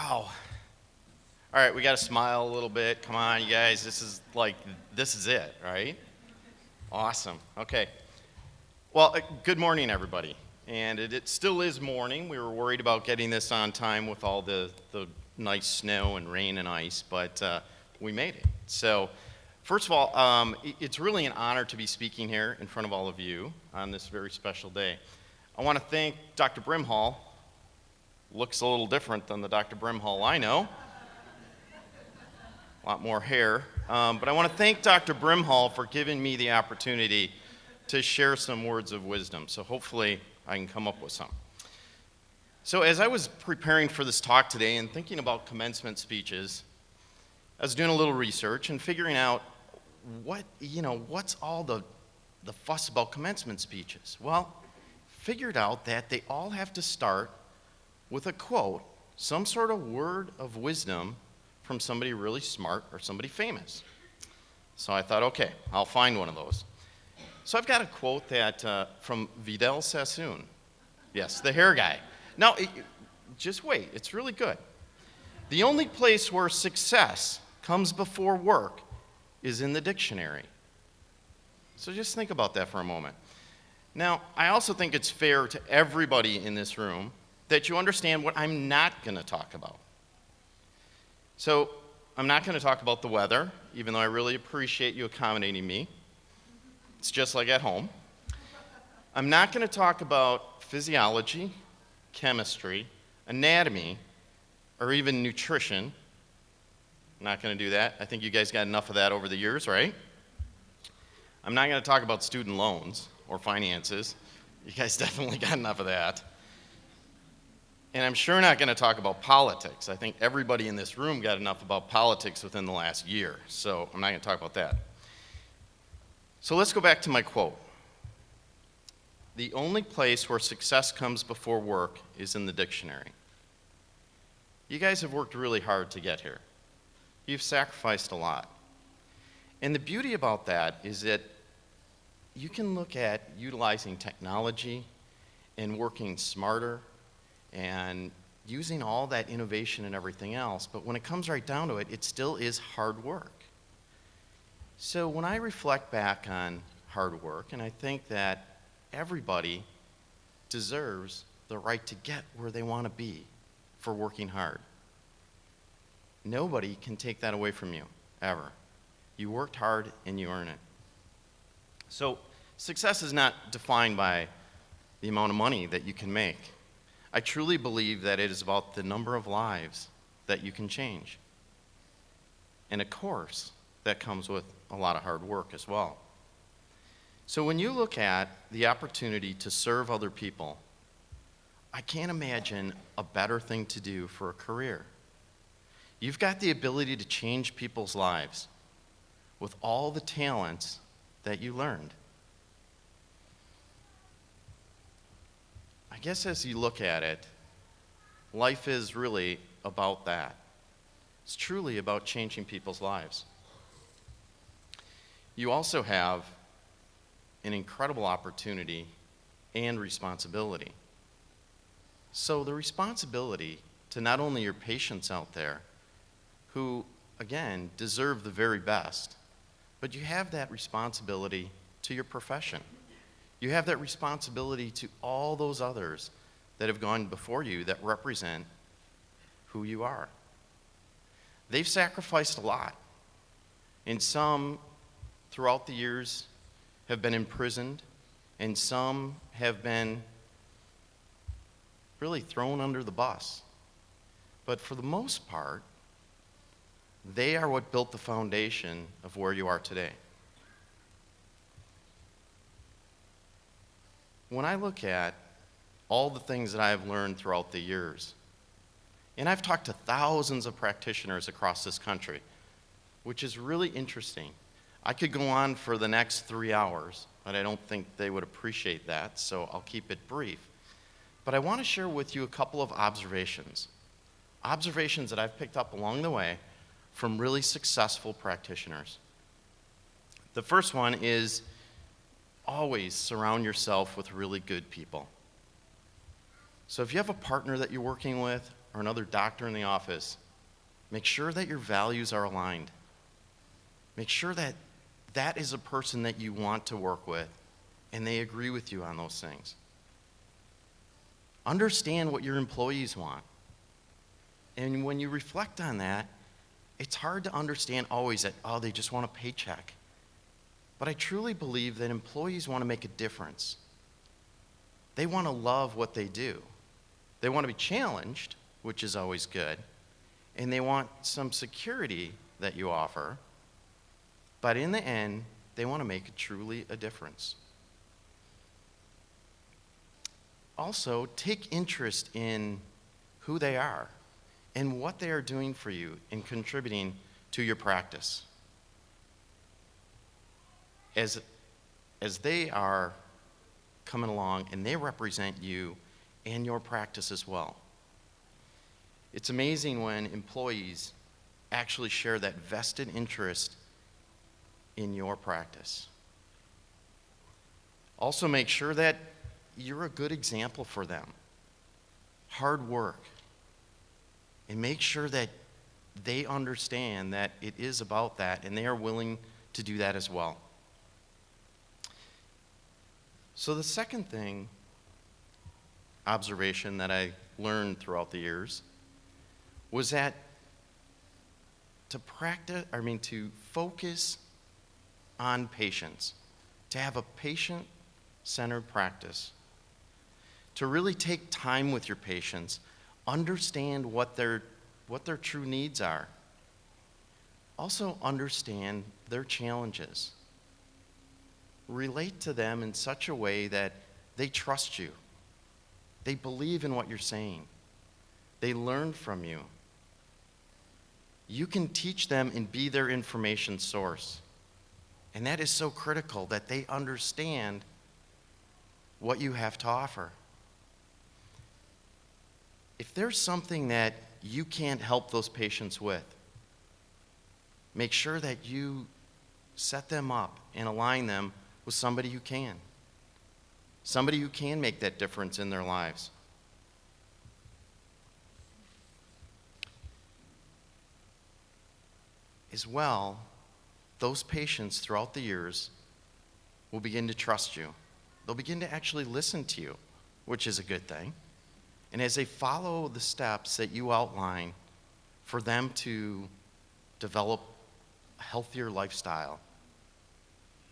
Wow. All right, we got to smile a little bit. Come on, you guys. This is it, right? Awesome. Okay. Well, good morning, everybody. And it still is morning. We were worried about getting this on time with all the nice snow and rain and ice, but we made it. So, first of all, it's really an honor to be speaking here in front of all of you on this very special day. I want to thank Dr. Brimhall. Looks a little different than the Dr. Brimhall I know. A lot more hair. But I want to thank Dr. Brimhall for giving me the opportunity to share some words of wisdom. So hopefully I can come up with some. So as I was preparing for this talk today and thinking about commencement speeches, I was doing a little research and figuring out what's all the fuss about commencement speeches. Well, figured out that they all have to start with a quote, some sort of word of wisdom from somebody really smart or somebody famous. So I thought, okay, I'll find one of those. So I've got a quote that from Vidal Sassoon. Yes, the hair guy. Now, just wait, it's really good. The only place where success comes before work is in the dictionary. So just think about that for a moment. Now, I also think it's fair to everybody in this room that you understand what I'm not going to talk about. So, I'm not going to talk about the weather, even though I really appreciate you accommodating me. It's just like at home. I'm not going to talk about physiology, chemistry, anatomy, or even nutrition. I'm not going to do that. I think you guys got enough of that over the years, right? I'm not going to talk about student loans or finances. You guys definitely got enough of that. And I'm sure not going to talk about politics. I think everybody in this room got enough about politics within the last year, so I'm not going to talk about that. So let's go back to my quote. The only place where success comes before work is in the dictionary. You guys have worked really hard to get here. You've sacrificed a lot. And the beauty about that is that you can look at utilizing technology and working smarter and using all that innovation and everything else, but when it comes right down to it, it still is hard work. So when I reflect back on hard work, and I think that everybody deserves the right to get where they want to be for working hard. Nobody can take that away from you, ever. You worked hard and you earn it. So success is not defined by the amount of money that you can make. I truly believe that it is about the number of lives that you can change. And of course, that comes with a lot of hard work as well. So when you look at the opportunity to serve other people, I can't imagine a better thing to do for a career. You've got the ability to change people's lives with all the talents that you learned. I guess as you look at it, life is really about that. It's truly about changing people's lives. You also have an incredible opportunity and responsibility. So the responsibility to not only your patients out there, who, again, deserve the very best, but you have that responsibility to your profession. You have that responsibility to all those others that have gone before you that represent who you are. They've sacrificed a lot, and some throughout the years have been imprisoned, and some have been really thrown under the bus. But for the most part, they are what built the foundation of where you are today. When I look at all the things that I've learned throughout the years, and I've talked to thousands of practitioners across this country, which is really interesting. I could go on for the next 3 hours, but I don't think they would appreciate that, so I'll keep it brief. But I want to share with you a couple of observations that I've picked up along the way from really successful practitioners. The first one is always surround yourself with really good people. So if you have a partner that you're working with, or another doctor in the office, make sure that your values are aligned. Make sure that that is a person that you want to work with and they agree with you on those things. Understand what your employees want. And when you reflect on that, it's hard to understand always that, oh, they just want a paycheck. But I truly believe that employees want to make a difference. They want to love what they do. They want to be challenged, which is always good. And they want some security that you offer. But in the end, they want to make truly a difference. Also, take interest in who they are and what they are doing for you in contributing to your practice. As they are coming along and they represent you and your practice as well. It's amazing when employees actually share that vested interest in your practice. Also, make sure that you're a good example for them. Hard work. And make sure that they understand that it is about that and they are willing to do that as well. So the second observation that I learned throughout the years was that to focus on patients, to have a patient-centered practice, to really take time with your patients, understand what their true needs are. Also understand their challenges. Relate to them in such a way that they trust you. They believe in what you're saying. They learn from you. You can teach them and be their information source. And that is so critical that they understand what you have to offer. If there's something that you can't help those patients with, make sure that you set them up and align them with somebody who can. Somebody who can make that difference in their lives. As well, those patients throughout the years will begin to trust you. They'll begin to actually listen to you, which is a good thing. And as they follow the steps that you outline for them to develop a healthier lifestyle,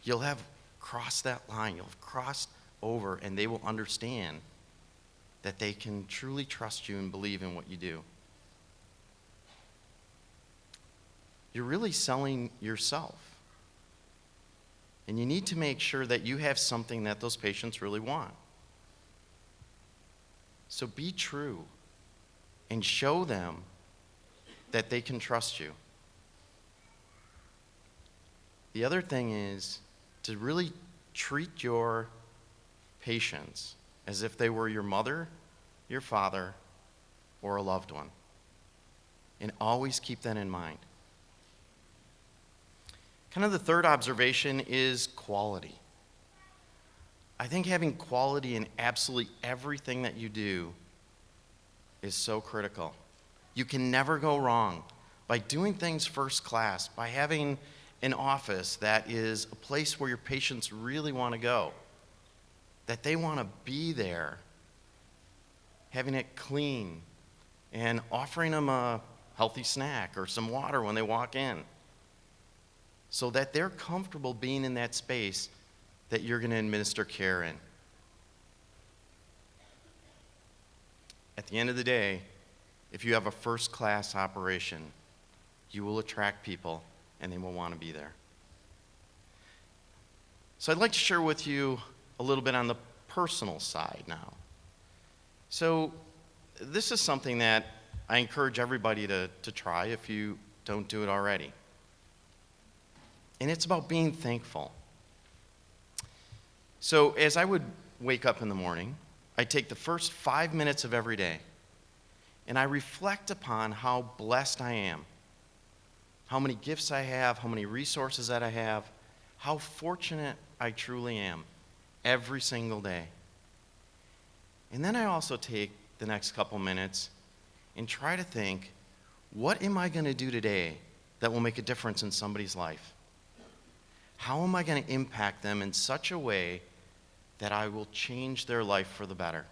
you'll have crossed that line. You'll have crossed over, and they will understand that they can truly trust you and believe in what you do. You're really selling yourself. And you need to make sure that you have something that those patients really want. So be true and show them that they can trust you. The other thing is to really treat your patients as if they were your mother, your father, or a loved one. And always keep that in mind. Kind of the third observation is quality. I think having quality in absolutely everything that you do is so critical. You can never go wrong by doing things first class, by having an office that is a place where your patients really want to go, that they want to be there, having it clean, and offering them a healthy snack or some water when they walk in, so that they're comfortable being in that space that you're going to administer care in. At the end of the day, if you have a first-class operation, you will attract people and they will want to be there. So I'd like to share with you a little bit on the personal side now. So this is something that I encourage everybody to try if you don't do it already. And it's about being thankful. So as I would wake up in the morning, I take the first 5 minutes of every day and I reflect upon how blessed I am, how many gifts I have, how many resources that I have, how fortunate I truly am every single day. And then I also take the next couple minutes and try to think, what am I going to do today that will make a difference in somebody's life? How am I going to impact them in such a way that I will change their life for the better?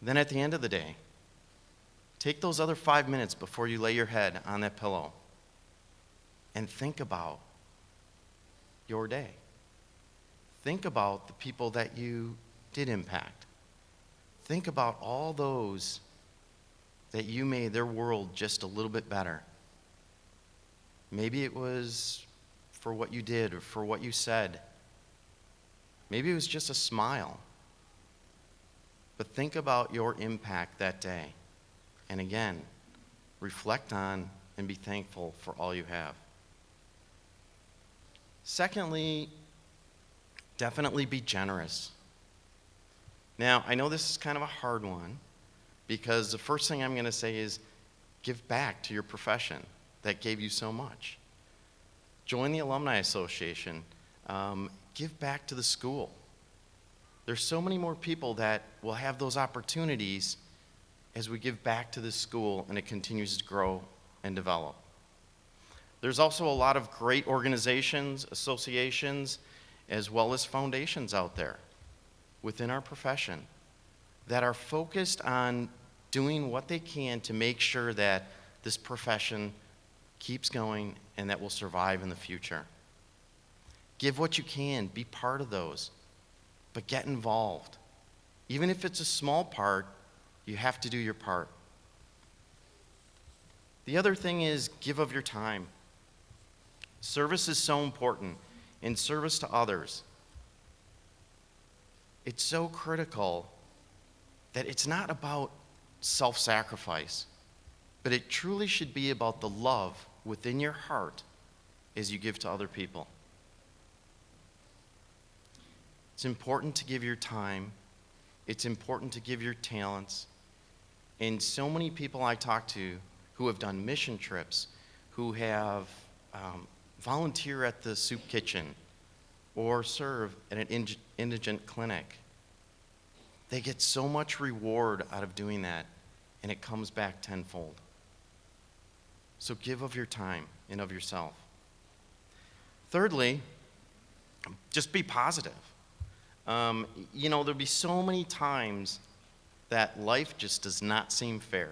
Then at the end of the day, take those other 5 minutes before you lay your head on that pillow and think about your day. Think about the people that you did impact. Think about all those that you made their world just a little bit better. Maybe it was for what you did or for what you said. Maybe it was just a smile. But think about your impact that day. And again, reflect on and be thankful for all you have. Secondly, definitely be generous. Now, I know this is kind of a hard one because the first thing I'm going to say is give back to your profession that gave you so much. Join the Alumni Association. Give back to the school. There's so many more people that will have those opportunities as we give back to this school and it continues to grow and develop. There's also a lot of great organizations, associations, as well as foundations out there within our profession that are focused on doing what they can to make sure that this profession keeps going and that will survive in the future. Give what you can, be part of those, but get involved. Even if it's a small part, you have to do your part. The other thing is give of your time. Service is so important, and service to others. It's so critical that it's not about self-sacrifice, but it truly should be about the love within your heart as you give to other people. It's important to give your time. It's important to give your talents. And so many people I talk to who have done mission trips, who have volunteer at the soup kitchen or serve at an indigent clinic, they get so much reward out of doing that, and it comes back tenfold. So give of your time and of yourself. Thirdly, just be positive. There'll be so many times that life just does not seem fair.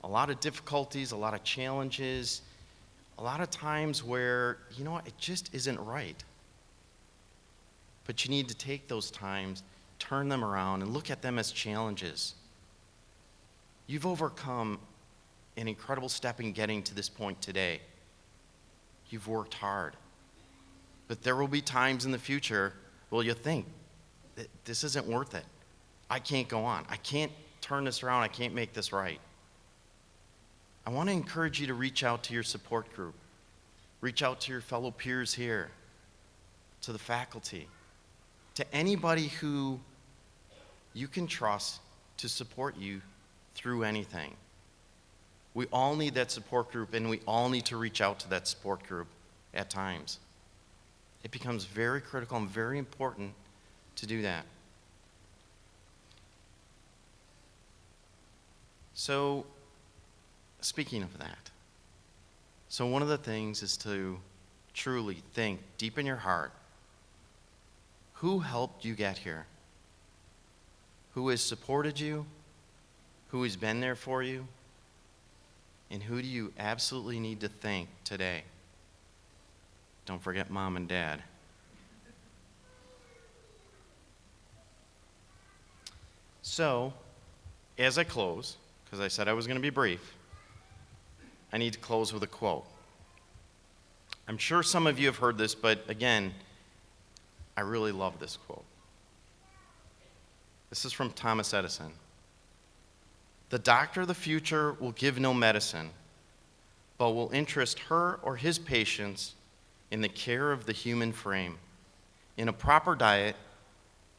A lot of difficulties, a lot of challenges, a lot of times where, it just isn't right. But you need to take those times, turn them around, and look at them as challenges. You've overcome an incredible step in getting to this point today. You've worked hard. But there will be times in the future where you'll think, this isn't worth it. I can't go on. I can't turn this around. I can't make this right. I want to encourage you to reach out to your support group. Reach out to your fellow peers here, to the faculty, to anybody who you can trust to support you through anything. We all need that support group, and we all need to reach out to that support group at times. It becomes very critical and very important to do that. So, speaking of that, so one of the things is to truly think deep in your heart, who helped you get here? Who has supported you? Who has been there for you? And who do you absolutely need to thank today? Don't forget Mom and Dad. So, as I close, because I said I was going to be brief, I need to close with a quote. I'm sure some of you have heard this, but again, I really love this quote. This is from Thomas Edison. The doctor of the future will give no medicine, but will interest her or his patients in the care of the human frame, in a proper diet,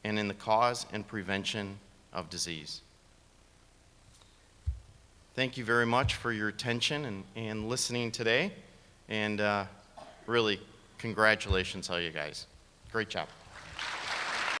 and in the cause and prevention of disease. Thank you very much for your attention and listening today, and really, congratulations all you guys. Great job.